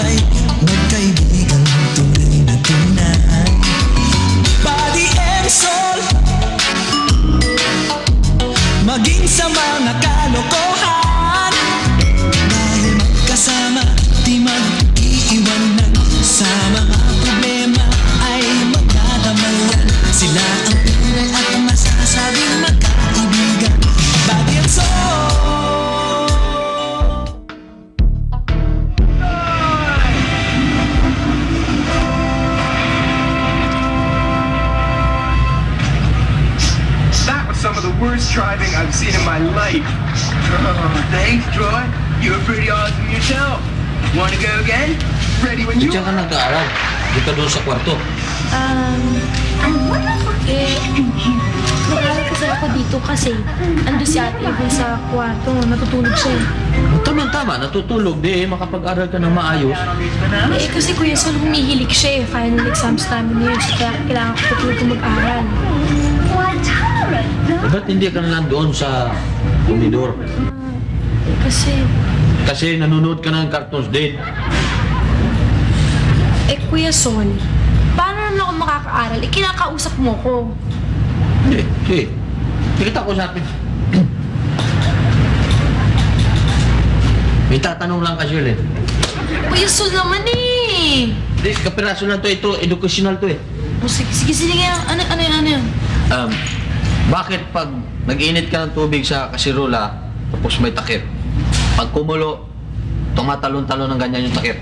ay magkaibigang tunay na tunay. Body and soul, maging sa mga kalokohan. Dahil magkasama, di mag-iiwanan. Sa mga problema ay magdadamayan. Sila ang tunay at masasabing magkaibigan. Body and soul. That was some of the worst driving I've seen in my life. Oh, thanks, Troy. You were pretty awesome yourself. Want to go again? Ready when you Diyan ka nag-aaral. Di ka doon sa kwarto. Mag-aaral kasi ako dito kasi ando si Ate Evan sa kwarto, natutulog siya eh. Tama-tama, natutulog. Di, makapag-aral ka ng maayos. Eh kasi Kuya Sol, humihilik siya eh. Final exams namin na yun, so kaya kailangan ko tutulog ko mag-aral. Ba't hindi ka na lang doon sa komedor? Kasi nanonood ka ng cartoons din. Kuya Sol, paano naman ako makakaaral? Kinakausap mo ko. Hindi, sige. Kita ko sa atin. May tatanong lang kasi ulit. Kuya Sol naman eh. Hindi, kapiraso lang to. Ito, educational to eh. O, sige nga. Ano yan? Bakit pag nag-init ka ng tubig sa kasirola, tapos may takip, pag kumulo, tumatalon-talon ng ganyan yung takip?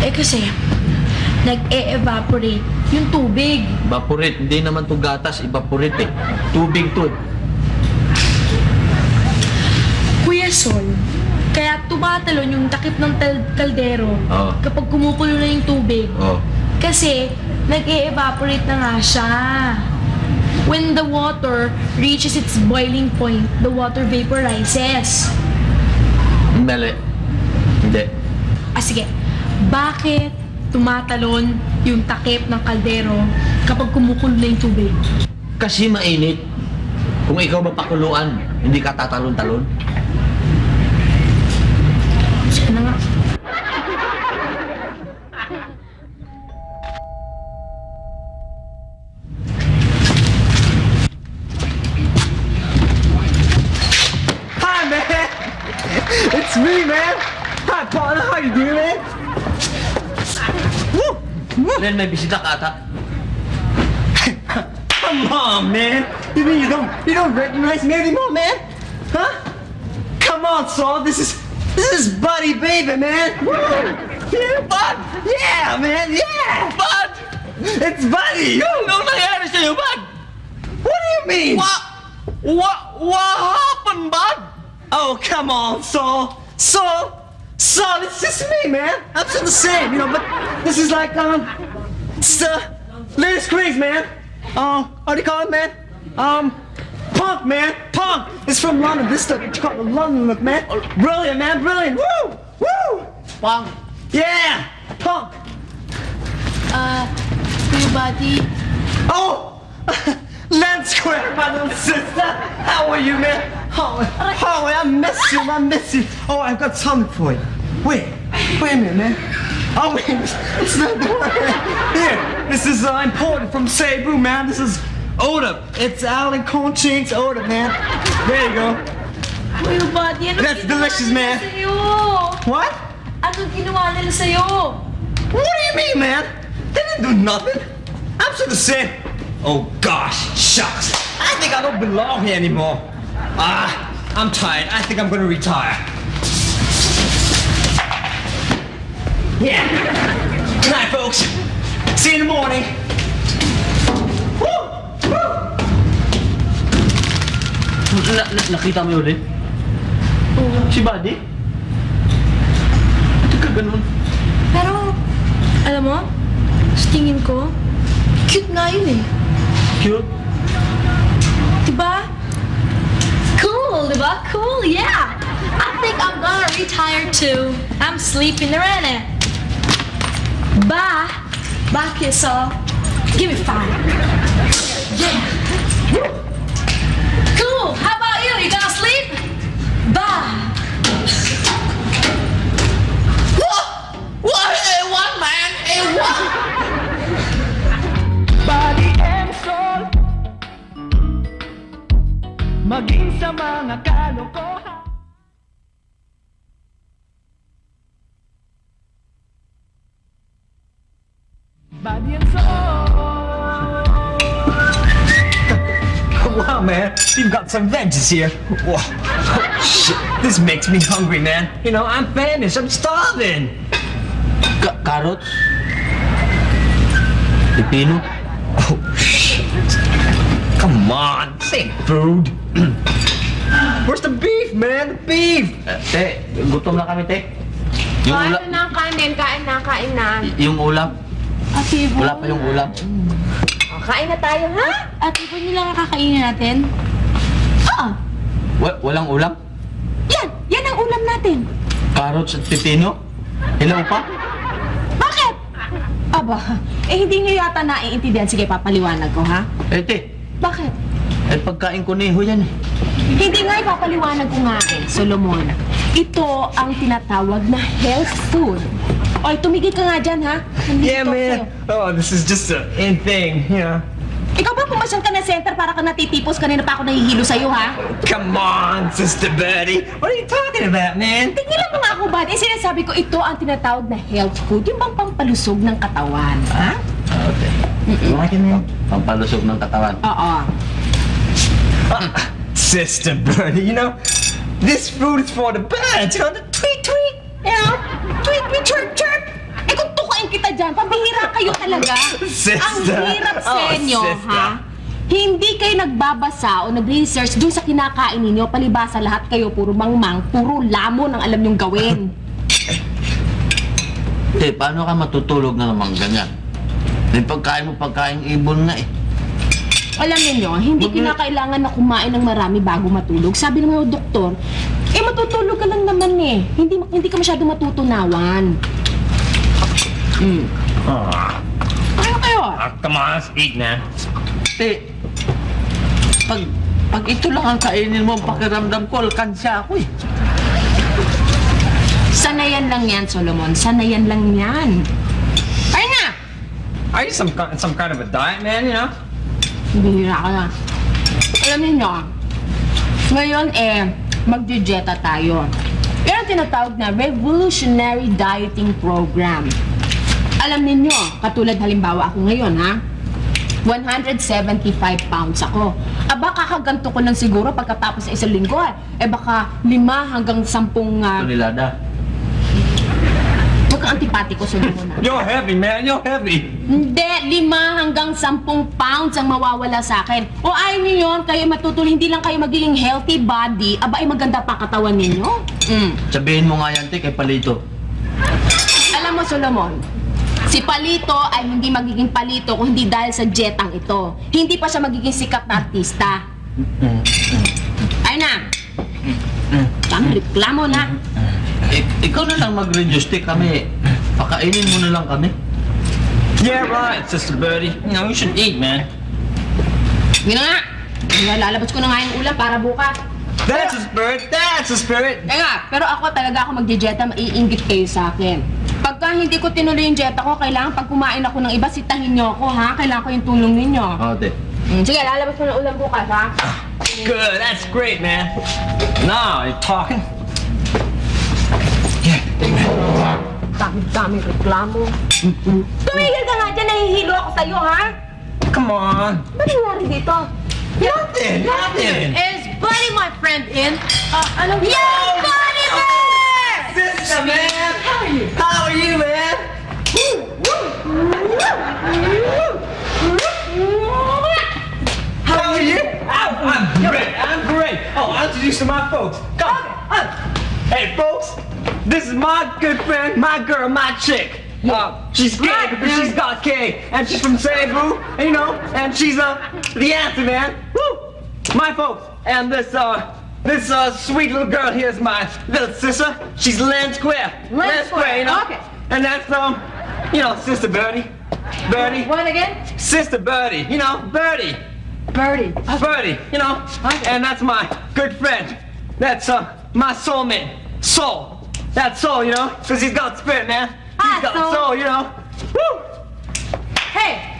Kasi, nag-e-evaporate yung tubig. Evaporate, hindi naman to gatas, evaporate eh. Tubig to. Kuya Sol, kaya tumatalon yung takip ng kaldero Oo. kapag kumukulo na yung tubig. Oh. Kasi, nag-e-evaporate na nga siya. When the water reaches its boiling point, the water vaporizes. Mali. Hindi. Sige. Bakit tumatalon yung takip ng kaldero kapag kumukulo na yung tubig? Kasi mainit. Kung ikaw mapakuluan, hindi ka tatalon-talon. Sige na nga. Hi, man! It's me, man! Hi, partner! How you doing, man? Woo! Woo! Len, may bisita ka ata. Come on, man! You mean you don't recognize me anymore, man? Huh? Come on, Saul. This is Buddy Baby, man. Woo! Yeah, Bud. Yeah, man. Yeah, Bud. It's Buddy. Anong nangyari sa'yo, bud? What do you mean? What happened, bud? Oh, come on, Saul. Saul, it's just me, man. I'm still the same, you know, but this is like, it's the latest craze, man. What do you call it, man? Punk, man. Punk. It's from London. This stuff, it's called the London look, man. Brilliant, man. Brilliant. Woo! Woo! Pang. Yeah! Punk. Kuya Buddy, Oh! Lens Square, my little sister. How are you, man? Oh, I miss you. I miss you. Oh, I've got something for you. Wait a minute, man. Oh, wait, it's not the one. Here, this is imported from Cebu, man. This is Oda. It's Alan Conchain's Oda, man. There you go. Kuya Buddy, ano That's delicious, man. sa'yo? What? Ano ginawa nila sa'yo? What do you mean, man? They didn't do nothing. I'm still the same. Oh, gosh, shucks. I think I don't belong here anymore. I'm tired. I think I'm gonna retire. Yeah. Good night, folks. See you in the morning. Woo! Woo! Nakita mo yun ulit? Oo. Si Buddy? Ba't ka ganun? Pero, alam mo, sa tingin ko, cute nga yun eh. Cute? Diba? Cool, diba? Cool, yeah! I think I'm gonna retire too. I'm sleeping already. Bye! Bye, Kissel. Give me 5. Yeah! Cool! How about you? You gonna sleep? Bye! Whoa! Wow, man, you've got some veggies here. Whoa. Oh, shit, this makes me hungry, man. You know, I'm famished, I'm starving. Carrots? Pipino? Oh, shit. Come on, say food. Where's the beef, man? The beef! Te, gutom na kami, te. Yung Kain ulam, na ng kanin, kain na. yung ulam. Ate Von. Wala pa yung ulam. O, kain na tayo, ha? Ate Von, yun lang ang kakainin natin? Oo. Walang ulam? Yan ang ulam natin. Carrots at pipino? Hilaw pa? Bakit? Aba, hindi niyo yata naiintindihan. Sige, papaliwanag ko, ha? Eh, te, Bakit? pagkain kuneho yan eh. Hindi nga ipapaliwanag ko nga eh, Solomon. Ito ang tinatawag na health food. Oy, tumigil ka nga dyan, ha? Nandito Yeah, ako man. sa'yo. Oh, this is just a in thing, you know. Ikaw ba pumasyal ka na center para ka natitipos? Kanina pa ako nahihilo sa'yo, ha? Come on, Sister Birdie. What are you talking about, man? Tingilan mo nga ako ba? Eh, sinasabi ko, ito ang tinatawag na health food. Yung bang pampalusog ng katawan, ha? Okay. Liking it? Pampalusog ng katawan. Oo. Sister Birdie, you know, this food is for the birds, you know, the tweet tweet, you know, tweet tweet chirp chirp. Eh kung tukain kita dyan, pambihira kayo talaga. Sister. Ang hirap sa Oh, inyo, sister. ha? Hindi kayo nagbabasa o nag-research dun sa kinakain ninyo, palibasa lahat kayo, puro mangmang, puro lamon ang alam nyong gawin. Te, paano ka matutulog na naman ganyan? May pagkain mo, pagkain ibon nga eh. Alam niyo, hindi kinakailangan na kumain ng marami bago matulog. Sabi ng mga doktor, eh matutulog ka lang naman eh. Hindi ka masyado matutunawan. Ano kayo? Come on, let's eat, man. Te, pag ito lang ang kainin mo, ang pakiramdam ko, alkansya ako eh. Sanayan lang yan, Solomon. Sanayan lang yan. Ay na! Are you some kind of a diet, man, you know? Bihira ka na. Alam niyo, ngayon magdi-dieta tayo. Yan ang tinatawag na Revolutionary Dieting Program. Alam niyo, katulad halimbawa ako ngayon, ha? 175 pounds ako. Aba, kakaganto ko lang siguro pagkatapos ng isang linggo. Baka 5 hanggang 10 Tonelada. Huwag kang antipatiko, Solomon, ha? You're heavy, man. You're heavy. Hindi, 5 hanggang 10 pounds ang mawawala sa akin. O ayaw niyo yun, kayo matutuloy, hindi lang kayo magiging healthy body, aba ay maganda pa katawan ninyo. Sabihin mo nga yan, te, kay Palito. Alam mo, Solomon, si Palito ay hindi magiging Palito kung hindi dahil sa jetang ito. Hindi pa siya magiging sikat na artista. Ay na! Tama, reklamo na. Ikaw na lang mag-reduce, te, kami. Pakainin mo na lang kami. Yeah, right, Sister Birdie. You know, you should eat, man. Yun na nga. Lalabas ko na nga yung ulam para bukas. That's the spirit. That's the spirit. Kaya nga, pero ako talaga ako magdi-dieta, maiinggit kayo sa akin. Pagka hindi ko tinuloy yung dieta ko, kailangan pag kumain ako ng iba, sitahin niyo ako, ha? Kailangan ko yung tulong ninyo. Oo, te. Sige, lalabas ko ng ulam bukas, ha? Good, that's great, man. Now, you're talking. Yeah. Dami-dami reklamo. Tumigil ka nga dyan, nahihilo ako sa'yo, ha? Come on. Ano nangyari dito? Nothing. Nothing. Is Buddy my friend in? Anong... Yeah, Buddy there! Sister, man. How are you? How are you, man? How are you? I'm great. I'm great. Oh, I'll introduce you to my folks. Come. Hey, folks. This is my good friend, my girl, my chick. She's gay because she's got K, and she's from Cebu, you know, and she's the answer, man. Woo! My folks, and this sweet little girl here is my little sister. She's Len Square. Len Square, you know. Okay. And that's you know, Sister Birdie. Birdie. What again? Sister Birdie, you know, Birdie. Birdie. Birdie, you know. And that's my good friend. That's my soulmate. Soul. That's soul, you know, because he's got spirit, man. He's got soul, you know. Woo! Hey,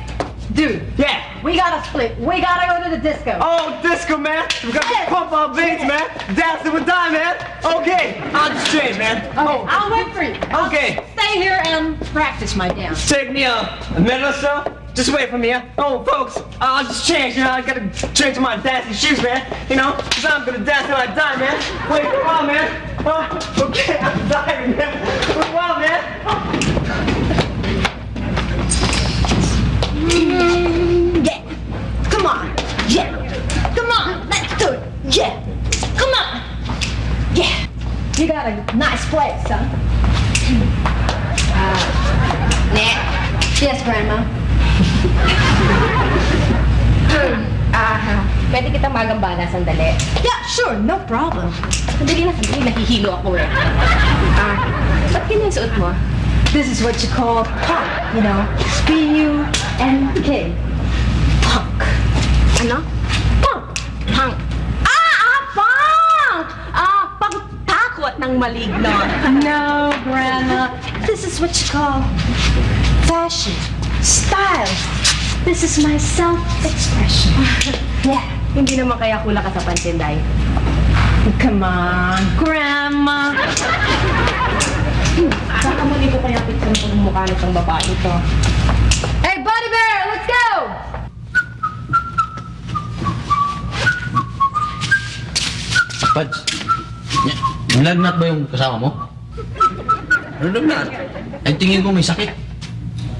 dude, Yeah. we gotta split. We gotta go to the disco. Oh, disco, man. We got to pump our beats, man. Dancing with time, man. Okay. I'll just straight, man. Okay, I'll wait for you. Okay. Stay here and practice my dance. Take me a minute or so just wait for me, huh? Oh, folks, I'll just change, you know, I gotta change my dancing shoes, man. You know, cause I'm gonna dance till I die, man. Wait, come on, man. Oh, okay, I'm dying, man. Come on, man. Yeah. Come on. Yeah. Come on. Let's do it. Yeah. Come on. Yeah. You got a nice place, huh? Yes, Grandma. Pwede kitang magambala sandali. Yeah, sure. No problem. Sandali na, sandali. Nahihilo ako eh. Ba't ganyan suot mo? This is what you call punk, you know? P-U-N-K. Punk. Ano? Punk. Punk. Punk! Pagtakot ng maligno. No, Grandma. This is what you call fashion, style. This is my self-expression. Yeah. Hindi naman kaya kula ka sa pansinday. Come on, Grandma. Saka mali ko kaya picture ng pagmumukha nitong babae ito. Hey, Buddy Bear! Let's go! Pads, nilagnat ba yung kasama mo? Ano lagnat? Ay, tingin ko may sakit.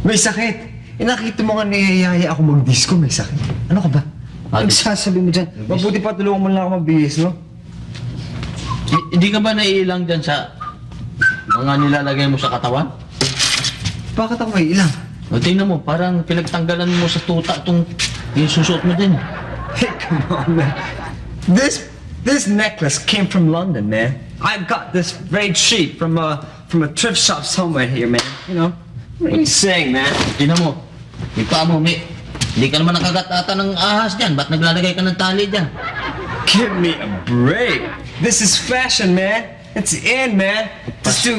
May sakit. Nakita mo nga niyayaya ako mag-disco, may sakit. Ano ka ba? Ang sasabi mo dyan, mabuti pa tulungan mo lang ako magbihis, no? Hindi ka ba naiilang dyan sa mga nilalagay mo sa katawan? Bakit ako may ilang? O, tingnan mo, parang pinagtanggalan mo sa tuta itong yung susuot mo din. Hey, come on, man. This necklace came from London, man. I got this very cheap from a thrift shop somewhere here, man. You know? What are you saying, man? Tingnan mo, yung paa mo, hindi ka naman nakagat ata ng ahas dyan. Ba't naglalagay ka ng tali dyan? Give me a break. This is fashion, man. It's in, man. Just to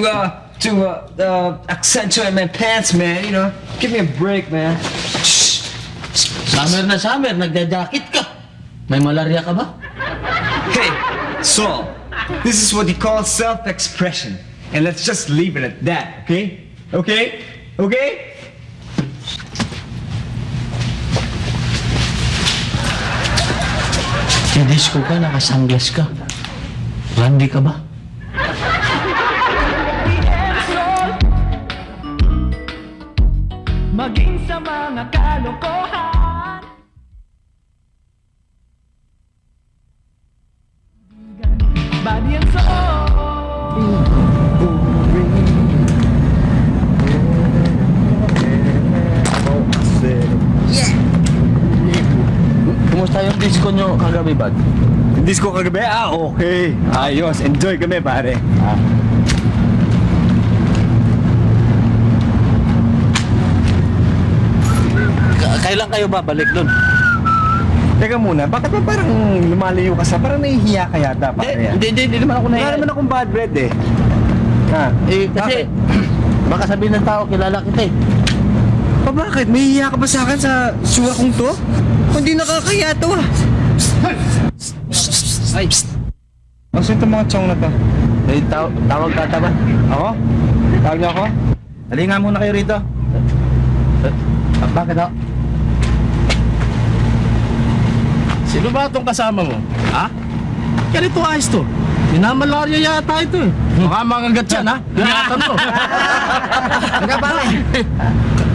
accentuate my pants, man. You know? Give me a break, man. Shh. Summer na summer, nagja-jacket ka. May malaria ka ba? Hey, Saul. This is what you call self-expression. And let's just leave it at that, okay? Okay? Okay? Disco ka, nakasanglas ka. Randy ka ba? Maging sa mga kalokohan. Body and soul. Kumusta yung disco nyo kagabi, Bad? Disco kagabi? Ah, okay. Ayos. Enjoy kami, pare. Kailan kayo babalik doon? Teka muna, bakit ba parang lumalayo ka sa... Parang nahihiya ka yata, pare. Hindi naman ako Wala nahiya. naman akong bad bread, eh. Kasi, baka sabihin ng tao, kilala kita eh. Bakit? May hiya ka ba sa akin sa suwa kong to? Hindi nakakaya to, ah. Ay. Asa itong mga chong na to? May tawag ka ba? Ako? Tawag niyo ako? Dali nga muna kayo rito. Bakit ako? Sino ba itong kasama mo? Ha? Ganito ayos to. Minamalarya yata ito eh. Baka makagat yan ha? Ingatan mo.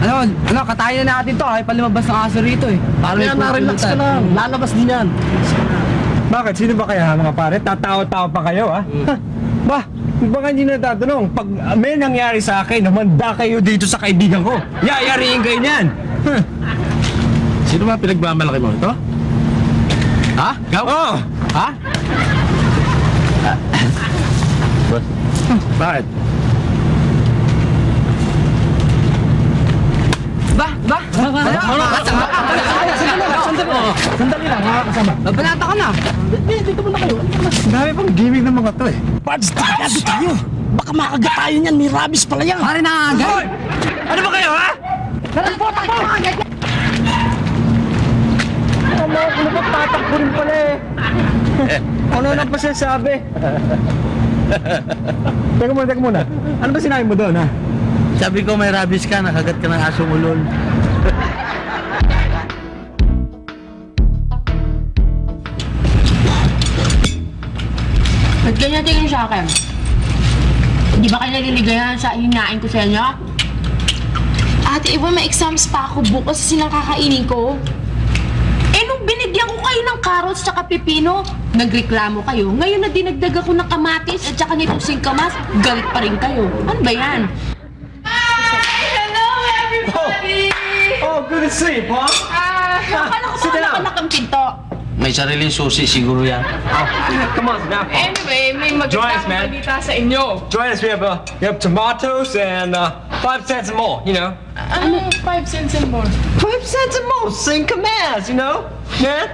Ano, katayin na natin to. Ay palimabas ng aso rito eh. Para yan, na-relax ka lang. Lalabas din yan. Bakit? Sino ba kaya mga pare? Tatawa-tawa pa kayo, ha? Ba, baka hindi na tatanong. Pag may nangyari sa akin, namanda kayo dito sa kaibigan ko. Yayariin kayo niyan. Sino ba pinagmamalaki mo ito? Ha? Ikaw? Oh! Ha? Boss, Bakit? Sandali lang, mga kasama. Banata ka na. Dito muna kayo. Ang dami pang gimmick ng mga to, eh. Pads, dito tayo. Baka makagat tayo niyan. May rabies pala yan. Pare na agad. Hoy! Ano ba kayo, ha? Ano ba tatakbo rin pala, eh. Ano na pa siya sabi? Teka muna. Ano ba sinabi mo doon, ha? sabi ko may rabies ka, nakagat ka ng asong ulol. Ba't ganyan tingin sa akin? Di ba kayo naliligayahan sa hinain ko sa inyo? Ate Yvonne, may exams pa ako bukas kasi silang kakainin ko. Eh, nung binigyan ko kayo ng carrots tsaka pipino, nagreklamo kayo. Ngayon na dinagdag ako ng kamatis at tsaka nitong singkamas, galit pa rin kayo. Ano ba yan? Hello, everybody! Oh, good to see you, Pong. Akala ko sit ba down. nakalak ang pinto? May sariling susi siguro yan. Come on, sit down, Pong. Anyway, may Join us, magandang man. balita sa inyo. Join us. We have tomatoes and 5 cents and more. You know. Ano 5 cents and more? 5 cents and more. Sing commands. You know, man.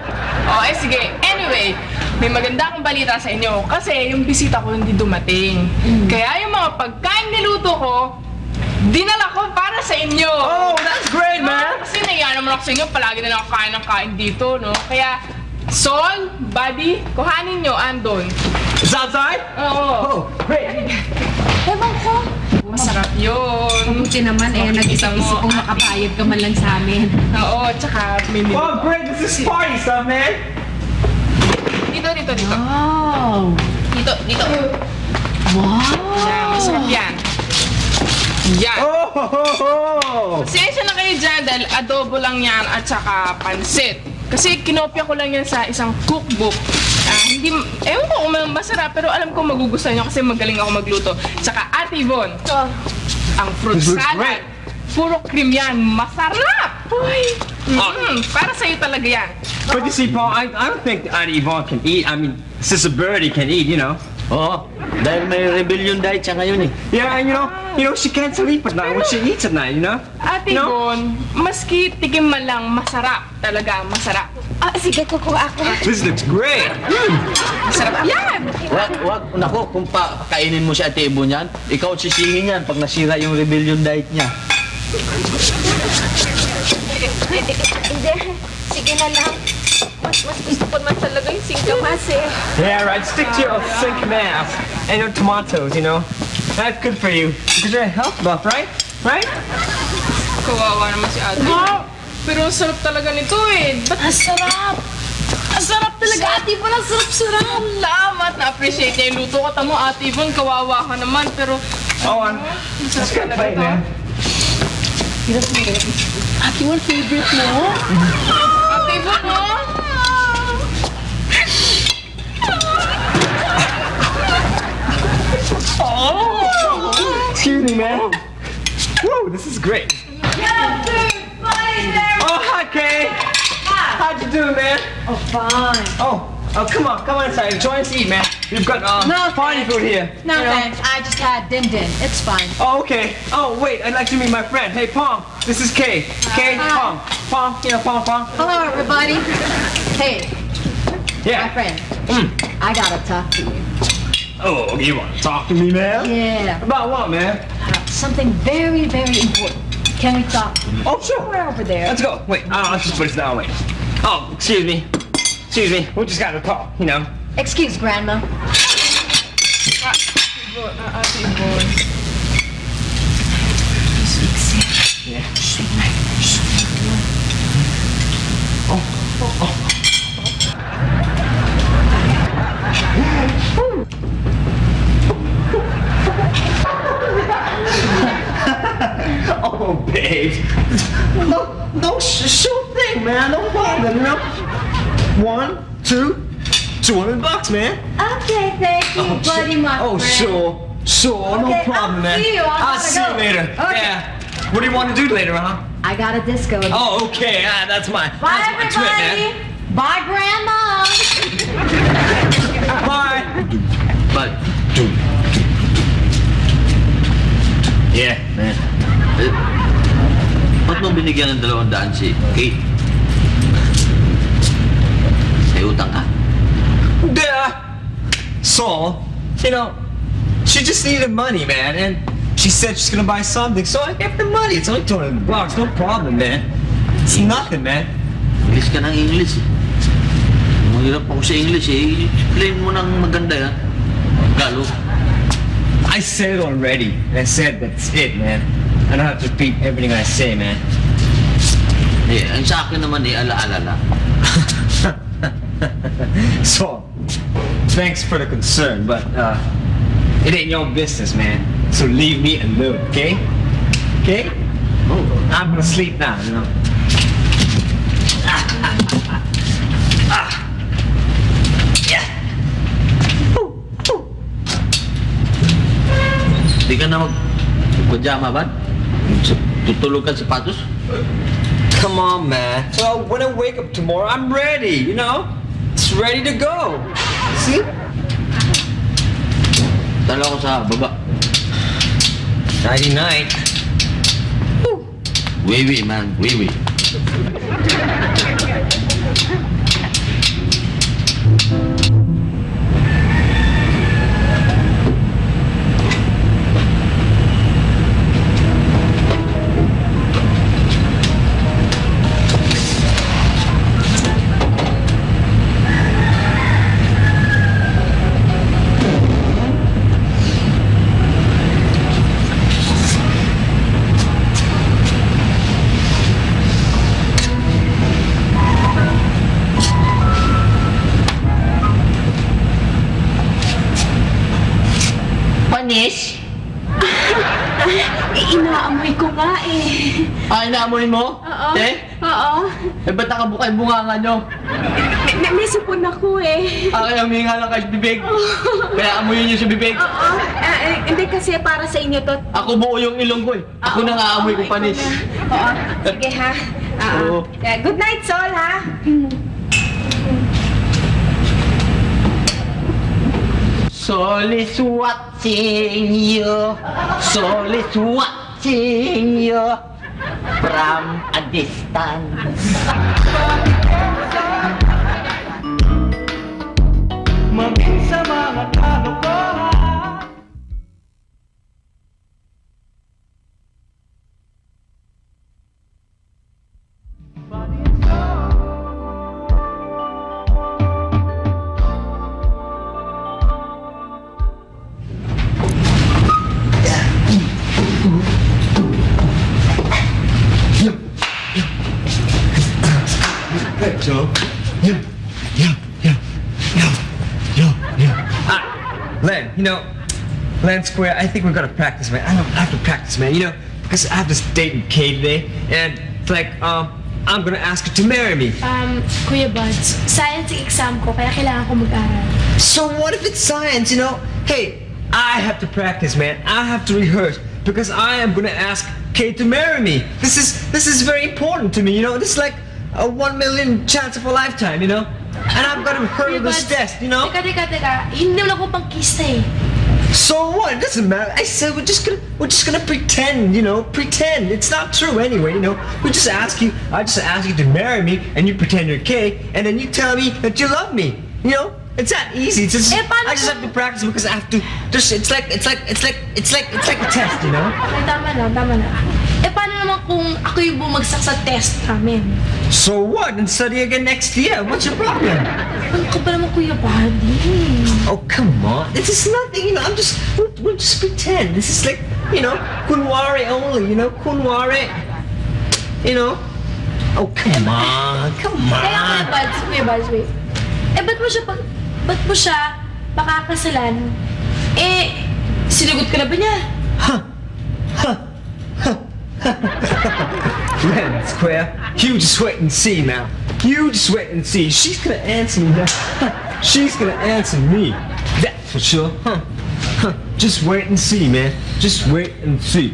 Oh, sige. Anyway, may maganda akong balita sa inyo kasi yung bisita ko hindi dumating. Kaya yung mga pagkain niluto ko, dinala ko para sa inyo. Oh, that's great, man. Kasi naiya naman ako sa inyo, palagi na lang ako kain ng kain dito, no? Kaya, Sol, Buddy, kuhanin nyo, andon. It's outside. Oo. Oh, great. Ewan ko. Masarap yun. Buti naman nag-isip-isip kong makapayag ka man lang sa amin. Oo, tsaka may niluto. Oh, great. This is party stuff, man. Dito. Wow! Dito. Wow! Yan, masarap yan. Yan. Oh. Pasensya na kayo dyan dahil adobo lang yan at saka pansit. Kasi kinopya ko lang yan sa isang cookbook. Ewan ko kung masarap pero alam ko magugustuhan nyo kasi magaling ako magluto. Tsaka Ate Yvonne, ang fruit This looks salad. great. Puro cream yan. Masarap! Uy! Para sa'yo talaga yan. But you see, Paul, I don't think Auntie Yvonne can eat. I mean, Sister Birdie can eat, you know. Oo, dahil may rebellion diet siya ngayon eh. Yeah, and you know, she can't sleep at night when she eats at night, you know. Ate No? Yvonne, maski tikim man lang, masarap. Talaga, masarap. Sige, kukuha ako. This looks great. Masarap yan! Naku, kung kainin mo si Ate Ibon yan, ikaw sisihin yan pag nasira yung rebellion diet niya. Hindi, sige na lang. Mas gusto ko naman talaga yung singkamas eh. Yeah, right. Stick to your sink mass and your tomatoes, you know. That's good for you because you're a health buff, right? Right? Kawawa naman si Ate. Pero ang sarap talaga nito eh. Ba't Ang sarap! ang sarap talaga? Ate po, ang sarap-sarap! Salamat! Na-appreciate niya yung luto ko. Tamo, Ate Yvonne, kawawa ka naman. Pero, Oh, and that's good plate, man. Ate, what favorite mo? Ate Yvonne, no? Excuse me, man. Whoa, this is great. Oh, hi, Kay. How'd you do, man? Oh, fine. Oh, come on inside. Join us to eat, man. We've got No, party food here. No, you know? thanks. I just had din din. It's fine. Oh, okay. Oh, wait. I'd like to meet my friend. Hey, Pong. This is Kay. Kay, Pong. Pong, you know, Pong. Hello, everybody. Hey, my Yeah. friend. I gotta talk to you. Oh, you want to talk to me, man? Yeah. About what, man? Something very, very important. Can we talk? Oh, sure. We're over there. Let's go. Wait, let's just put this down. Wait. Oh, excuse me. Excuse me. We just got to talk, you know. Excuse, Grandma. Ate Yvonne. Oh, babe. No, sure thing, man. No problem, you know. 1, 2, $200, man. Okay, thank you, buddy, my Oh, friend. sure, no Okay, problem, I'll man. see you. I I'll gotta see you go. later. Okay. Yeah. What do you want to do later, huh? I got a disco. Oh, okay. That's my Bye, that's my trip, everybody. Bye, Grandma. man. Bye. But, yeah, man. Ba't mo binigyan ng 200 si Kate? May utang ka? Yeah. So, you know, she just needed money, man, and she said she's gonna buy something, so I gave the money. It's only $200, no problem, man. It's nothing, man. English ka ng English eh. Mahirap ako sa English eh. Explain mo ng maganda yan. Galo. I said it already. I said that's it, man. I don't have to repeat everything I say, man. Eh, ang sa akin naman eh, ala-ala lang. So, thanks for the concern, but it ain't your business, man. So leave me alone, okay? Okay? I'm gonna sleep now, you know. Di ka na mag-pajama ba? Tutulog ka sa sapatos? Come on, man. So when I wake up tomorrow, I'm ready, you know? It's ready to go. See? Tala ko sa baba. Nighty-night. Wiwi, man. Wiwi. Panis? Inaamoy ko nga eh. Ah, inaamoy mo? Oo. Oo. Eh, ba't nakabukay bunga nyo? May sipon ako eh. Ah, kaya huminga lang kayo sa bibig. Kaya amoyin nyo sa bibig. Oo. Hindi kasi para sa inyo to. Ako buo yung ilong ko eh. Ako na nga amoy ko panis. Oo. Sige ha. Oo. Good night, Sol ha. Sol is watching you. Sol is watching you from a distance. Maging sa mga kalokohan. Body and soul. Hey, Joe. Len, you know, Len Square, I think we're gonna practice, man. I have to practice, man, you know, because I have this date with Kay today, and it's like, I'm gonna ask her to marry me. Kuya Buds, science exam ko, kaya kailangan ko mag-aral. So what if it's science, you know? Hey, I have to practice, man. I have to rehearse, because I am gonna ask Kay to marry me. This is very important to me, you know? This is like a 1 million chance of a lifetime, you know? And I've got to hurry Kuya this Buds, test, you know? Teka. Hindi wala ko pang kista eh. So what? It doesn't matter. I said we're just gonna pretend, you know, pretend. It's not true anyway, you know. I just ask you to marry me, and you pretend you're gay, and then you tell me that you love me. You know, it's that easy. It's just, paano I just have to practice because I have to. Just it's like a test, you know. Ay, tama na. Paano naman kung ako yung bumagsak sa test namin? So what? And study again next year. What's your problem? Ano ka ba naman, Kuya Buddy? Oh come on! This is nothing, you know. We'll just pretend. This is like, you know, kunwari only. You know, kunwari. You know. Oh come on, Kaya Kuya Buds, wait. Ba't mo siya pakakasalan? Sinagot ka na ba niya? Len Square, you just wait and see now. You just wait and see. She's gonna answer me now. She's gonna answer me. That's for sure. Just wait and see, man. Just wait and see.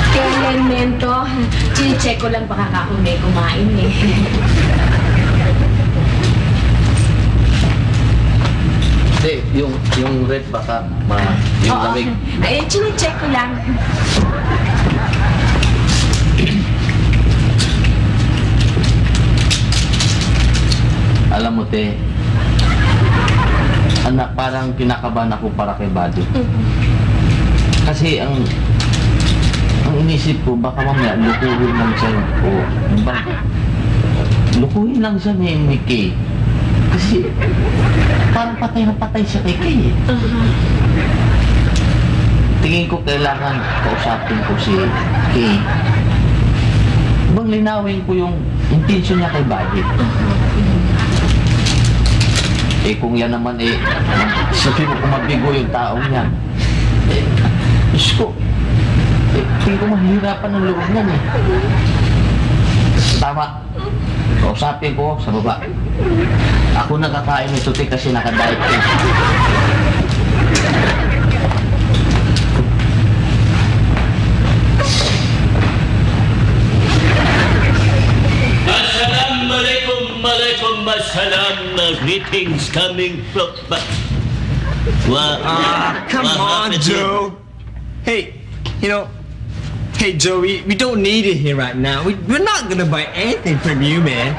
Kailan mento? Chine-check ko lang baka kung may kumain eh. Hindi, yung red baka yung Oo. lamig. Ay, chine-check ko lang. Alam mo, te, anak, parang kinakabahan ako para kay Buddy. Kasi ang inisip ko, baka mamaya lukuhin lang siya o lukuhin lang siya ni Kay. Kasi parang patay na patay siya kay Kay eh. Tingin ko kailangan kausapin ko si Kay. Bang linawin ko yung intention niya kay Buddy. Eh kung yan naman sabi mo kung mabigo yung taong yan. Diyos ko, tingin ko mahihirapan ng loob niyan eh. Tama. Kausapin ko sa baba. Ako nakakain nito kasi nakadiet eh. Assalamualaikum, greetings coming from... Come on, Joe. Hey, hey, Joe, we don't need it here right now. We're not gonna buy anything from you, man.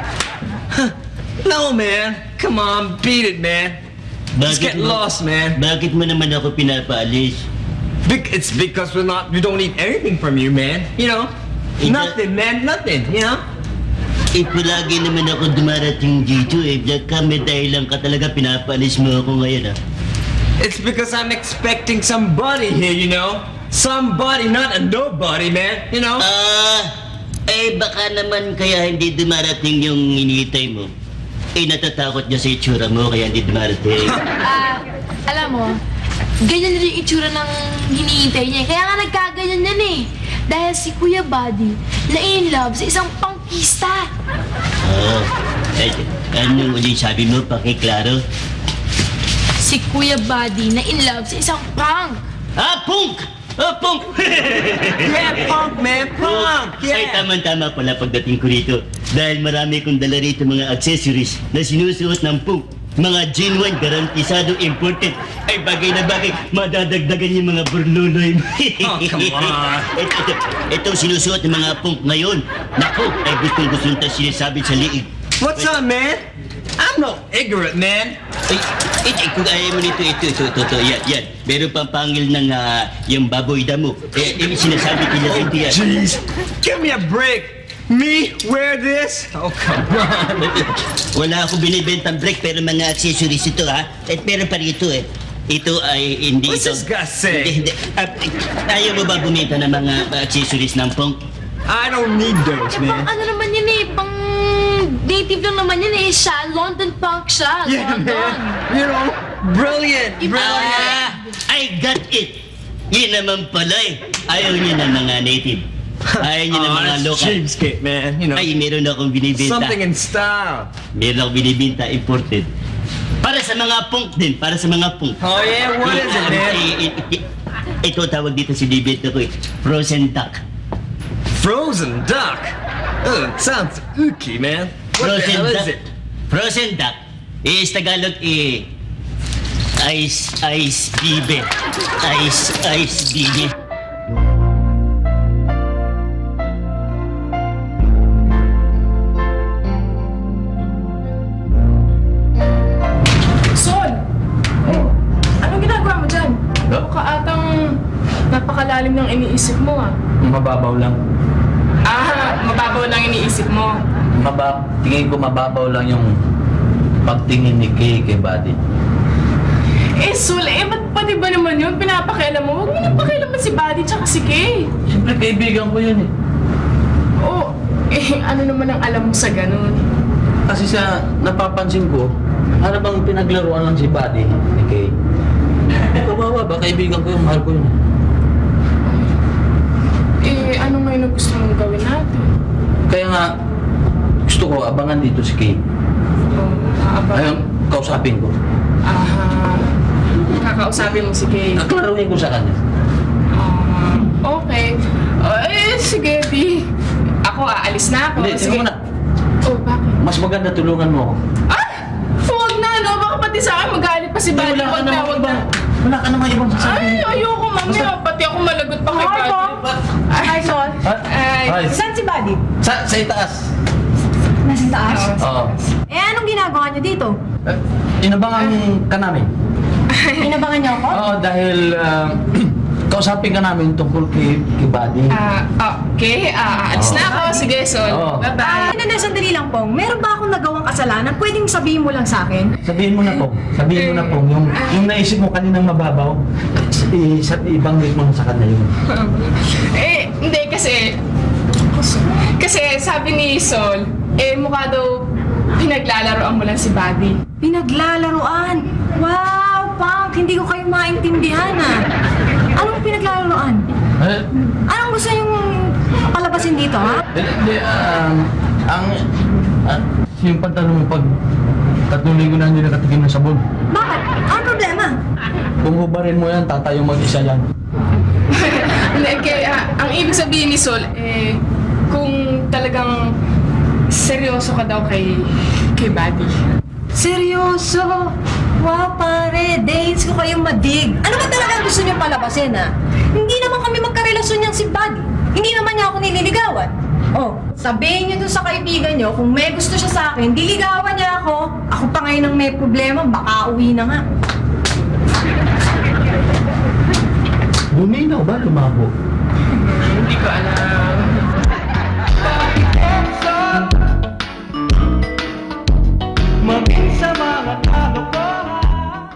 No, man. Come on, beat it, man. Let's get lost, man. Bakit mo naman ako pinapaalis? It's because we don't need anything from you, man. Nothing, man, nothing, Palagi naman ako dumarating dito Baka may dahilan ka talaga pinapaalis mo ako ngayon It's because I'm expecting somebody here, Somebody, not a nobody, man, Baka naman kaya hindi dumarating yung hinihintay mo. Natatakot niya sa itsura mo kaya hindi dumarating. Alam mo, ganyan rin yung itsura ng hinihintay niya. Kaya nga nagkaganyan yan eh. Dahil si Kuya Buddy na in love sa isang pangkista. Anong ulit sabi mo, pakiklaro? Si Kuya Buddy na in love sa isang punk. Punk! Punk! Yeah, punk, man, punk! Ay, tama-tama pala pagdating ko rito. Dahil marami kong dala rito mga accessories na sinusuot ng punk. Mga genuine, garantisado, imported. Ay, bagay na bagay, madadagdagan yung mga burluloy. Come on. Itong sinusuot ng mga punk ngayon. Naku, ay gustong-gustong tayo sinasabi sa liig. What's up, man? I'm not ignorant, man. Kung ayaw mo nito, ito, yan. Meron pang pangil ng yung baboy damo. Sinasabi ko na ito yan. Jeez, give me a break. Me wear this? Oh, come on. Wala ako binibentang break pero mga accessories ito Pero pa rito Ito ay hindi What's ito. this guy say? Hindi. Ayaw mo ba bumenta ng mga accessories ng punk? I don't need those, Pang man. ano naman yan eh, pang native lang naman yan eh. Siya, London punk siya. Yeah, London. man. Brilliant, brilliant. I got it. Yun naman pala Ayaw niya ng mga native. Ayaw niya ng mga that's local. cheapskate, man. Ay, meron akong binibenta. Something in style. Meron akong binibenta, imported. Para sa mga punk din, para sa mga punk. Oh, yeah? What is it, man? Ito tawag dito si binibenta ko Frozen duck. Frozen duck? It sounds ooky, man. What the hell is it? Frozen duck. Tagalog ice bibe. Ice bibe. Sol! Anong ginagawa mo dyan? Mukha atang napakalalim ng iniisip mo Mababaw lang. Mababaw lang iniisip mo. Tingin ko mababaw lang yung pagtingin ni Kay kay Buddy. Sol, ba't pati ba naman yun? Pinapakialam mo? Huwag mo nang pakialaman si Buddy tsaka si Kay. Siyempre kaibigan ko yun Ano naman ang alam mo sa ganun? Kasi sa napapansin ko, ano bang pinaglaruan lang si Buddy ni Kay? Kawawa ba? Kaibigan ko yung mahal ko yun. Ano ngayon ang gusto mong gawin natin? Kaya nga, gusto ko abangan dito si Kay. Ayun, kausapin ko. Kakausapin mo si Kay. Naklaruin ko sa kanya. Okay. Sige, B. Ako, aalis na ako. Hindi, Sige. sige muna. Bakit? Mas maganda tulungan mo ako. Huwag na, no? Baka pati sa akin magalit pa si Buddy. Huwag na, huwag na. Wala ka namang ibang sasabihin. Ayoko, mamaya. Pati ako malagot pa kay Buddy. Hi, Sol. Hi. Saan si Buddy? Sa itaas. Nasa taas? Oo. Anong ginagawa niyo dito? Inabangan ka namin. Inabangan niyo ako? Oo, dahil kausapin ka namin tungkol kay Buddy. Okay, alis na ako. Sige, Sol. Oo. Bye-bye. Sandali lang, Pong. Meron ba akong nagawang kasalanan? Pwedeng sabihin mo lang sa akin? Sabihin mo na po. Yung naisip mo kaninang mababaw, ibanggit mo na sa kanya yun. Hindi kasi sabi ni Sol, mukha daw pinaglalaroan mo lang si Buddy. Pinaglalaroan? Wow, Punk! Hindi ko kayo maintindihan, Anong pinaglalaroan? Anong gusto niyong palabasin dito, ha? Yung pantalon mo pag 3 linggo na hindi nakatikim ng sabon. Bakit? Anong problema? Kung hubarin mo yan, tatayong mag-isa yan. Hindi, kaya ang ibig sabihin ni Sol, kung talagang seryoso ka daw kay Buddy. Seryoso? Wow, pare, dates ko kayong madig. Ano ba talaga gusto niyo palabasin, Hindi naman kami magkarelasyon niyang si Buddy. Hindi naman niya ako nililigawan. Oh, sabihin niyo dun sa kaibigan niyo, kung may gusto siya sa akin, diligawan niya ako. Ako pa ngayon ang may problema, baka uwi na nga. Luminaw ba? Lumabo? Hindi ko alam. Maging sa mga kalokohan.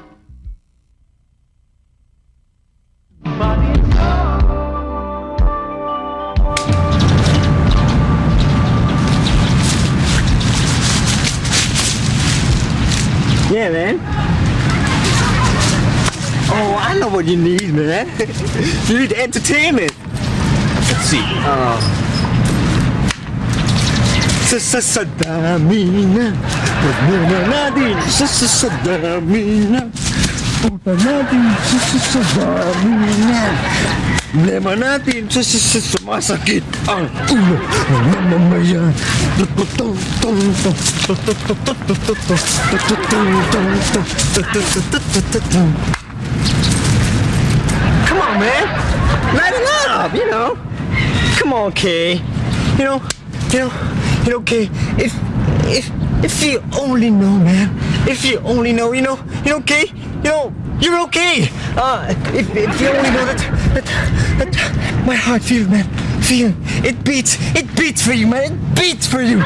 Body and soul. Yeah, man. Oh, I know what you need, man. You need entertainment. Let's see. Sa dami na. Huwag muna natin. Sa dami na. Puta natin. Sa dami na. Problema natin. Sumasakit ang ulo. Mamamayan. Come on, man. Light it up, you know. Come on, Kay. You know, Kay, if you only know, man. If you only know, Kay, you're okay. If you only know that my heart feels, man. Feel it beats for you, man. It beats for you.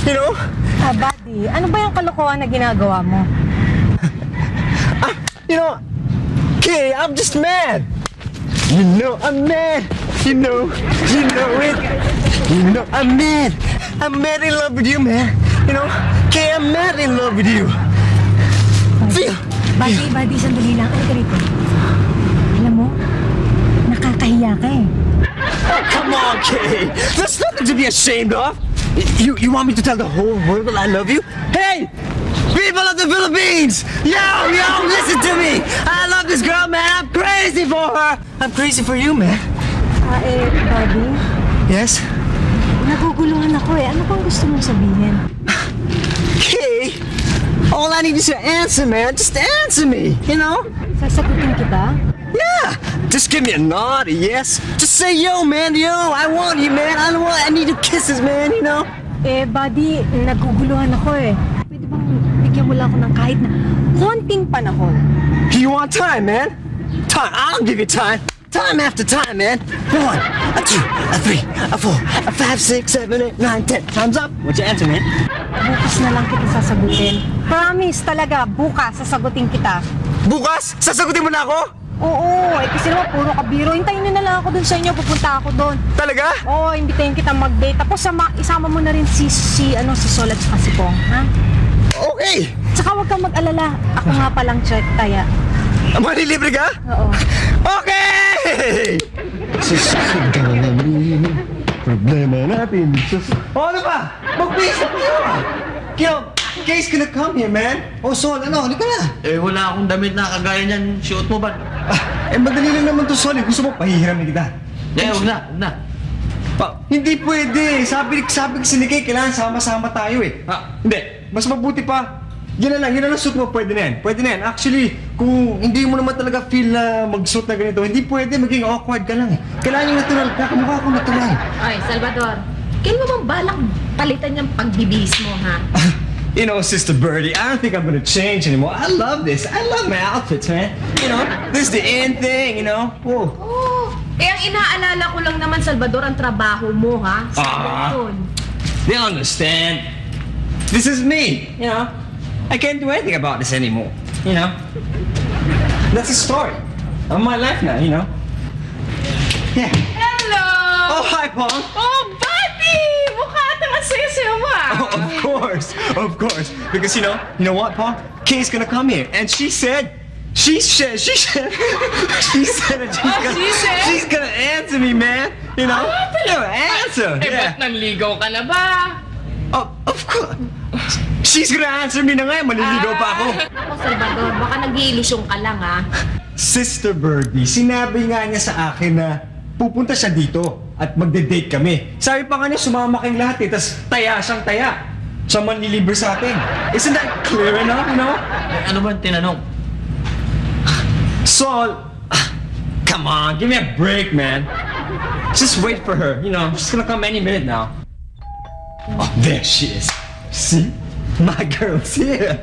You know? Buddy, ano ba yung kalokohan na ginagawa mo? You know, Kay, I'm just mad. You know I'm mad. You know it. You know I'm mad. I'm mad in love with you, man. You know, Kay, I'm mad in love with you. Feel. Buddy, sandali lang. Ano ka rito? Alam mo, nakakahiya ka eh. Oh, come on, Kay. There's nothing to be ashamed of. You want me to tell the whole world that I love you? Hey! People of the Philippines! Yo, listen to me! I love this girl, man! I'm crazy for her! I'm crazy for you, man. Buddy, Yes? naguguluhan ako eh. Ano bang gusto mong sabihin? Kay, all I need is your answer, man. Just answer me, you know? Sasagutin kita? Yeah! Just give me a nod, a yes. Just say, yo, man, yo, I want you, man. I need your kisses, man, you know? Buddy, naguguluhan ako eh. Pwede bang bigyan mo lang ako ng kahit na konting panahon? You want time, man? Time, I'll give you time. Time after time, man. 1, a 2, a 3, a 4, a 5, 6, 7, 8, 9, 10. Time's up. What's your answer, man? Bukas na lang kita sasagutin. Promise talaga, bukas sasagutin kita. Bukas? Sasagutin mo na ako? Oo, kasi naman puro kabiro. Hintayin nyo na lang ako dun sa inyo, pupunta ako dun. Talaga? Oo, imbitahin kita mag-date. Tapos isama mo na rin si Sol at saka si Pong, ha? Okay. Tsaka huwag kang mag-alala. Ako nga palang check, taya. Manilibre ka? Oo. Okay! Problema natin. Ano ba? Mag-face up kayo! Kay's gonna come here, man. Oh, Sol, ano? Halika na. Wala akong damit na kagaya niyan. Suot mo ba? Madali lang naman to, Sol. Gusto mo, pahihiramin kita. Huwag na. Hindi pwede. Sabi kasi ni Kay, kailangan sama-sama tayo eh. Hindi. Mas mabuti pa. Yun na lang suit mo. Pwede na yan. Actually, kung hindi mo naman talaga feel na mag-suit na ganito, hindi pwede. Maging awkward ka lang eh. Kailangan yung natural. Kakamukha ko natural. Ay, Salvador, kailan mo bang balak palitan yung pagbibihis mo, ha? You know, Sister Birdie, I don't think I'm gonna change anymore. I love this. I love my outfits, man. You know, this is the in thing, you know? Whoa. Oh, ang inaalala ko lang naman, Salvador, ang trabaho mo, ha? Yun. They don't understand. This is me, you know? I can't do anything about this anymore, you know? That's the story of my life now, you know? Yeah. Hello! Oh, hi, Pong. Oh, buddy! Mukha atang ang saya-saya mo ah. Oh, of course. Because you know what, Paul? Kay's gonna come here, and she said that she's gonna answer me, man. You know, answer. Eh, ba't nanligaw ka na ba? Oh, of course. She's gonna answer me na nga, maniligaw pa ako. Ako, Salvador, baka nag-iilusyon ka lang, ha? Sister Birdie, sinabi nga niya sa akin na pupunta siya dito at magde-date kami. Sabi pa nga niya, sumama kayong lahat eh, tas taya siyang taya. Siya manlilibre sa atin. Isn't that clear enough, you know? Eh, ano ba ang tinanong? Sol, come on, give me a break, man. Just wait for her, you know, she's gonna come any minute now. Oh, there she is. See? My girl's here.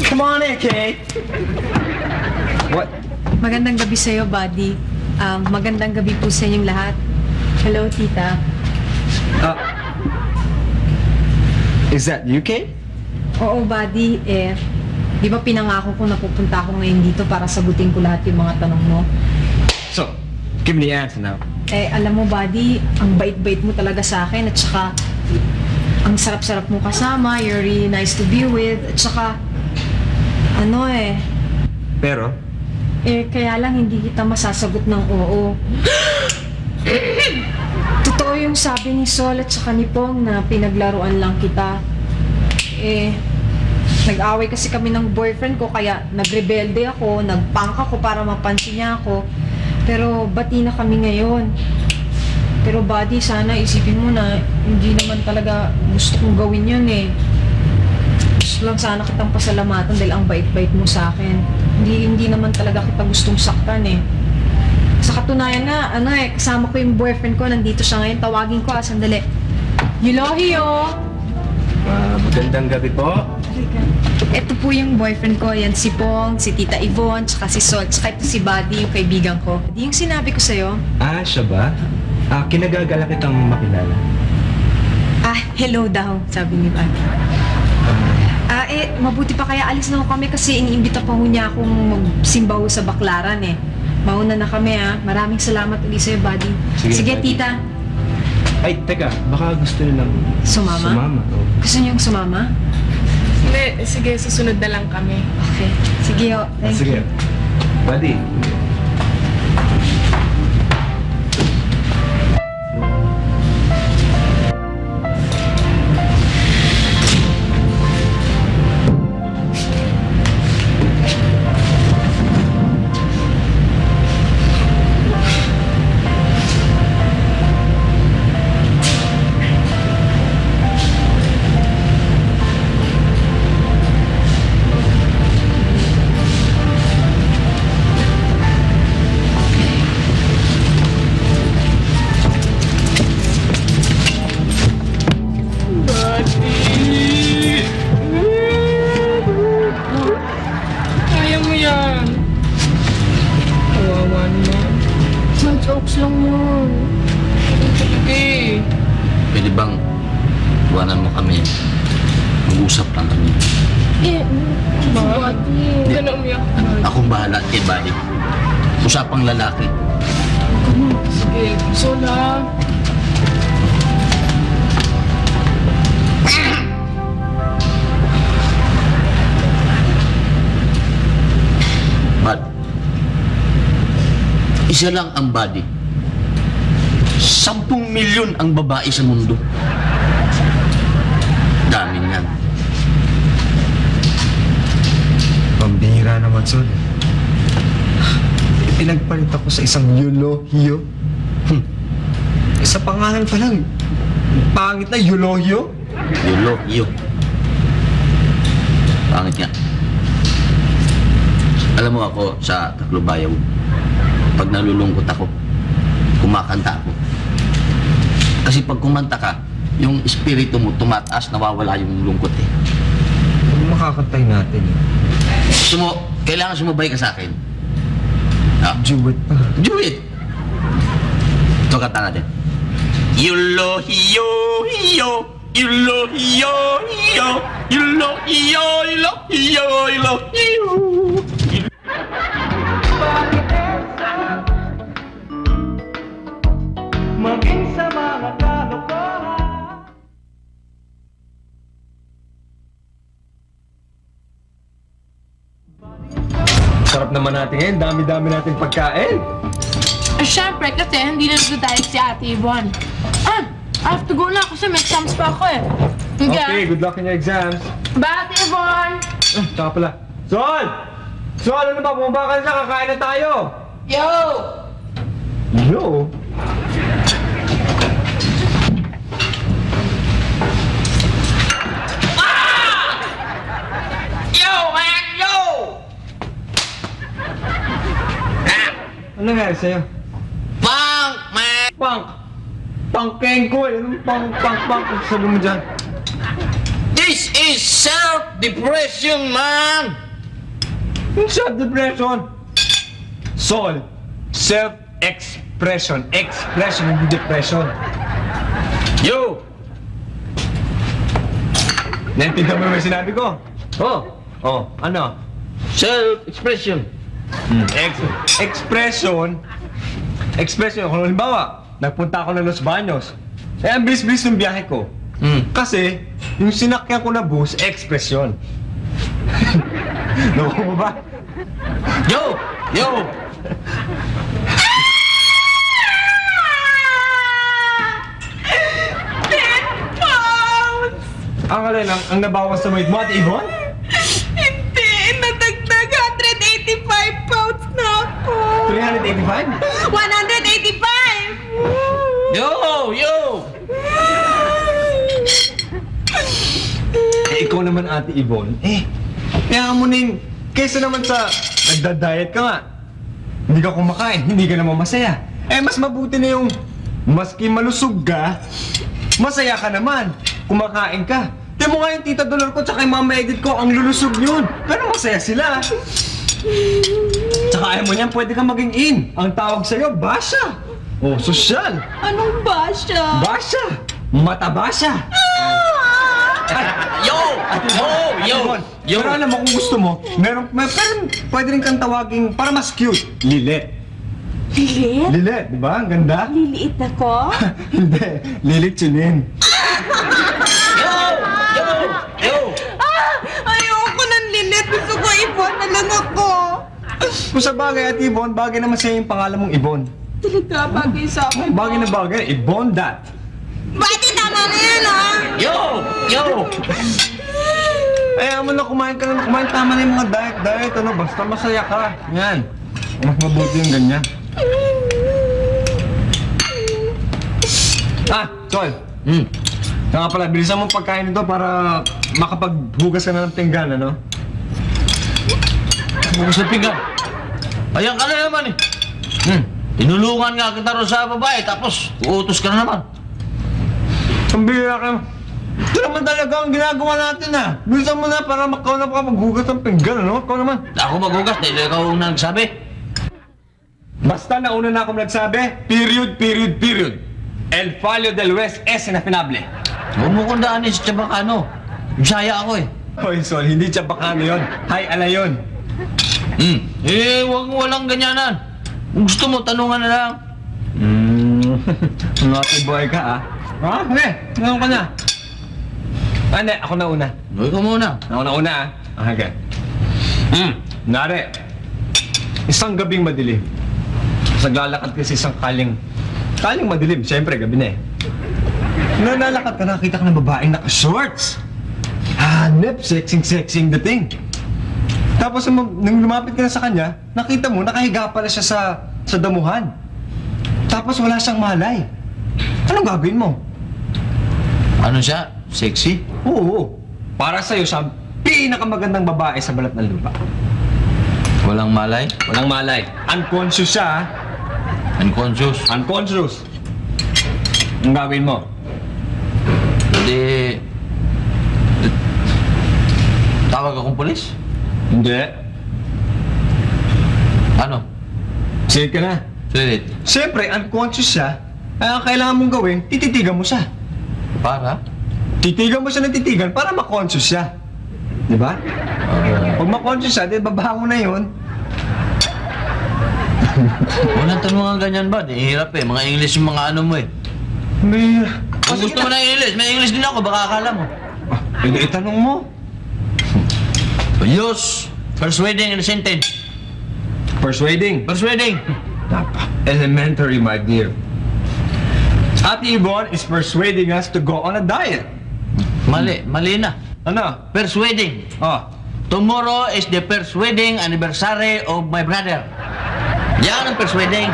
Come on in, Kay. What? Magandang gabi sa'yo, buddy. Magandang gabi po sa inyong lahat. Hello, tita. Is that you, Kay? Oo, buddy. Di ba pinangako ko na pupunta ako ngayon dito para sagutin ko lahat yung mga tanong mo? So, give me the answer now. Alam mo, buddy, ang bait-bait mo talaga sa akin at saka ang sarap-sarap mo kasama, you're really nice to be with, at saka Pero? kaya lang hindi kita masasagot ng oo. Totoo yung sabi ni Sol at saka ni Pong na pinaglaruan lang kita. Nag-away kasi kami ng boyfriend ko kaya nagrebelde ako, nagpunk ako para mapansin niya ako. Pero bati na kami ngayon. Pero buddy, sana isipin mo na hindi naman talaga gusto kong gawin yun eh. Gusto lang sana kitang pasalamatan dahil ang bait-bait mo sa akin. Hindi naman talaga kita gustong saktan eh. Sa katunayan na, kasama ko yung boyfriend ko, nandito siya ngayon. Tawagin ko sandali. Yulohio! Magandang gabi po. Ito po yung boyfriend ko. Yan si Pong, si Tita Yvonne, tsaka si Sol, tsaka ito si Buddy, yung kaibigan ko. Yung sinabi ko sa'yo. Siya ba? Kinagagala kitang makilala. Hello daw, sabi ni Buddy. Mabuti pa kaya alis na ho kami kasi iniimbita pa ho niya akong magsimba ho sa Baklaran eh. Mauna na kami ha. Maraming salamat ulit sa'yo, Buddy. Sige, Buddy. Tita. Ay, teka, baka gusto nilang Sumama? oh. Gusto niyong sumama? Hindi, sige, susunod na lang kami. Okay. Sige ho. Thank Sige. you. Buddy. Kaya mo yan. Kawawa naman. Jokes lang yun. Sige. Pwede bang iwanan mo kami? Mag-usap lang kami. Buddy. Huwag ka na umiyak. Akong bahala kay Buddy. Usapang lalaki. Sige, Sola. Bad. Isa lang ang Buddy. 10 milyon ang babae sa mundo. Dami niyan. Pambihira naman, Sol. Pinagpalit ako sa isang Yulohio. Sa pangalan pa lang, pangit na Yulohio. Yulo. Pangit nga. Alam mo ako sa Taclobayaw, pag nalulungkot ako, kumakanta ako. Kasi pag kumanta ka, yung espiritu mo tumataas, nawawala yung lungkot eh. Ano makakantay natin? Gusto mo, kailangan sumabay ka sa akin. Ah, Duet pa. do it! Ito kanta natin. Yulo hiyo hiyo, yulo hiyo hiyo, yulo hiyo yulo hiyo yulo hiyo. Maging sa mga kalokohan. Sarap naman natin ngayon. Dami-dami natin pagkain. Siyempre, kasi hindi na nagdadayag si Ate Yvonne. I have to go na kasi may exams pa ako eh. Okay, good luck in your exams. Bye, Ate Yvonne! Tsaka pala. Sol! Sol, ano ba? Bumaba ka na siya. Kakain na tayo. Yo! Yo? Yo, man! Yo! Ano nangyari sa'yo? Punk, man! Punk! Pangkeng ko eh. Anong punk? Sabi mo dyan. This is self-depression, man! Yung self-depression. Sol, self-expression. Expression, hindi depression. Yo! Naintindihan mo yung sinabi ko? Oh, ano? Self-expression. Expression. Kung halimbawa, nagpunta ako ng Los Baños. Eh, ang bilis-bilis ng biyahe ko. Kasi, yung sinakyan ko na bus, expression. Nakuha mo ba? Yo! Yo! Ang alin, ang nabawas sa weight mo, Ate Yvonne? Hindi, nadagdag 185 pounds na ako. 385? 185! Yo! Yo! Eh, ikaw naman, Ate Yvonne. Kaya mo ning, kaysa naman sa nagda-diet ka nga, hindi ka kumakain, hindi ka naman masaya. Mas mabuti na yung maski malusog ka, masaya ka naman, kumakain ka. Tiyan mo nga yung tita Dolor ko tsaka yung mama Edith ko, ang lulusog yun. Pero masaya sila. Tsaka ayaw mo niyan, pwede kang maging in. Ang tawag sa'yo, Basha. Oh, sosyal. Anong ba siya? Basha. Matabasha. Yo! Yo! Yo! Yo! Pero alam mo kung gusto mo, pero pwede rin kang tawaging para mas cute. Lilit. Lilit? Lilit, di ba? Ang ganda. Liliit ako? Hindi, Lilit Chilin. Yo! Yo! Yo! Ayoko ng lilit. Gusto ko Yvonne na lang ako. Kung sa bagay at Yvonne, bagay naman sa'yo yung pangalan mong Yvonne. Talaga, bagay sa akin. Bagay na bagay, Yvonne that. Bakit tama na yan, ha? Yo! Yo! Ayaw mo na kumain ka na kumain. Tama na yung mga diet, ano, basta masaya ka. Yan. Mas mabuti yung ganyan. Sol. Kaya pala, bilisan mo pagkain nito para makapaghugas ka na ng pinggan, ano? Bukas na pinggan. Ayan ka na naman eh. Tinulungan nga kita rin sa babae, tapos uutos ka na naman. Ang bihira ka. Ito naman talaga ang ginagawa natin, ha? Bilisan mo na para ikaw na makapaghugas ng pinggan, ano? Ikaw naman. Ako maghugas dahil ikaw ang nagsabi. Basta nauna na ako nagsabi, period. El Fallo del West es inafinable. Huwag mo kong daanin sa Chabacano. Bisaya ako eh. Hoy, Sol, hindi Chabacano yun. Hay, ala yun. Walang ganyanan. Kung gusto mo, tanungan na lang. Naughty boy ka, ha? Okay, tanong ka na. Hindi, ako na una. Ikaw muna. Ako na una, ha? Okay. Nare, isang gabing madilim. Naglalakad kasi isang kaling madilim. Siyempre, gabi na eh. Nalalakad ka, nakita ka ng babaeng naka-shorts. Hanep, sexing dating. Tapos nung lumapit ka na sa kanya, nakita mo, nakahiga pala siya sa damuhan. Tapos wala siyang malay. Anong gagawin mo? Ano siya? Sexy? Oo. Para sa'yo, siya ang pinakamagandang babae sa balat ng lupa. Walang malay? Walang malay. Unconscious siya, ha? Unconscious? Unconscious. Ang gagawin mo? Di... Tawag akong polis? Hindi. Ano? Sige ka na. Sulit. Siyempre, unconscious siya. Kaya ang kailangan mong gawin, tititigan mo siya. Para? Titigan mo siya ng titigan para ma-conscious siya. Di ba? Pag ma-conscious siya, di babango na yun. Walang tanungan ganyan ba? Di hirap eh. Mga English yung mga ano mo eh. May... Kung gusto mo ng English, may English din ako. Baka akala mo. Pwede itanong mo. Use persuading in a sentence. Persuading. Persuading. Elementary, my dear. Ate Yvonne is persuading us to go on a diet. Mali. Mali na. Ano? Persuading. Oh. Tomorrow is the persuading anniversary of my brother. Yan ang persuading.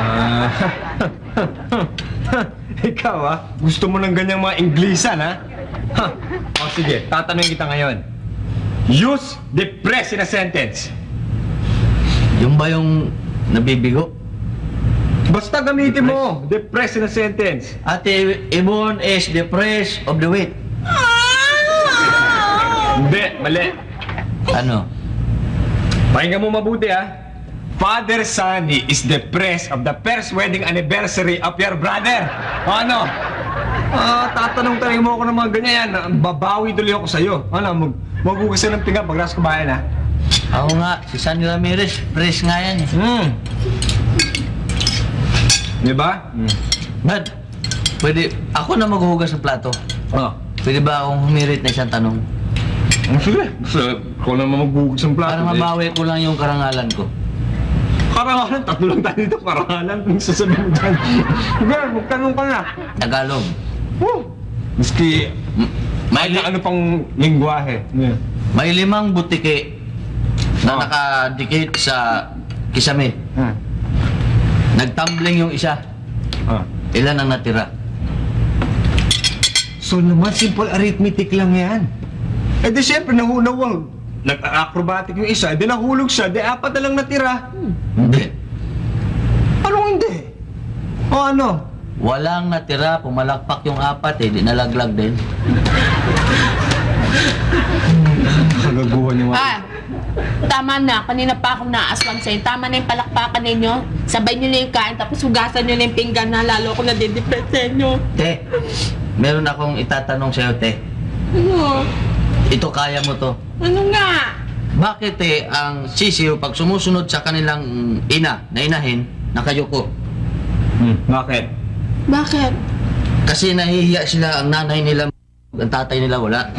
Ikaw gusto mo ng ganyang mga Inglisan O sige, tatanungin kita ngayon. Use the press in a sentence. Yung ba yung nabibigo? Basta gamitin mo, the press in a sentence. Ate Ibon is the press of the week. Hindi, mali. Ano? Pakinggan mo mabuti Father Sunny is the press of the first wedding anniversary of your brother. O ano? Tatanong mo ako ng mga ganyan babawi tuloy ako sa'yo. Ano, maghugas ng pinggan pag nasa kabayan Ako nga, si Sunny Ramirez, press nga yan eh. Di ba? Brad, pwede, ako na maghuhugas ng plato. Pwede ba akong humirit na isang tanong? Sige, ikaw naman maghugas ng plato. Para mabawi ko lang yung karangalan ko. Karangalan? Tatlo lang tayo dito, karangalan. Kung sasabihin mo dyan. Girl, magtanong ka na. Tagalog. Maski, May, ano pang lingwahe. may 5 butike na nakadikit sa kisame. Nagtumbling yung isa. Ilan ang natira? So naman, simple arithmetic lang yan. Eh di syempre, nahunawang. Nag-acrobatic yung isa, di nahulog siya, di 4 na lang natira. Hindi. Anong hindi? O ano? Walang natira, pumalakpak yung 4 di nalaglag din. Kagaguhan yung Tama na. Kanina pa akong naaswang sa'yo. Tama na yung palakpakan ninyo. Sabay nyo na yung kain, tapos hugasan nyo na yung pinggan na lalo ako nadidepress sa inyo. Te, meron akong itatanong sa'yo, te. Ano? Ito kaya mo to. Ano nga? Bakit ang sisiw pag sumusunod sa kanilang ina na inahin, nakayuko? Bakit? Bakit? Kasi nahihiya sila ang nanay nila, ang tatay nila wala.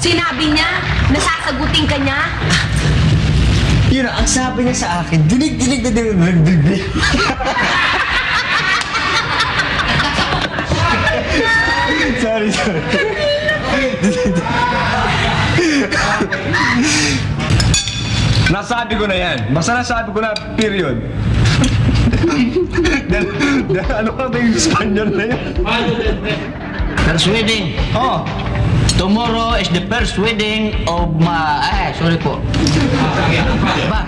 Sinabi niya, nasasagutin ka niya. Yun ang sabi niya sa akin, dinig-dinig na din. Sorry. Nasabi ko na yan. Basta nasabi ko na, period. Ano ka ba yung Spaniard na yan? Persuading. Tomorrow is the first wedding of my... sorry po. Ba?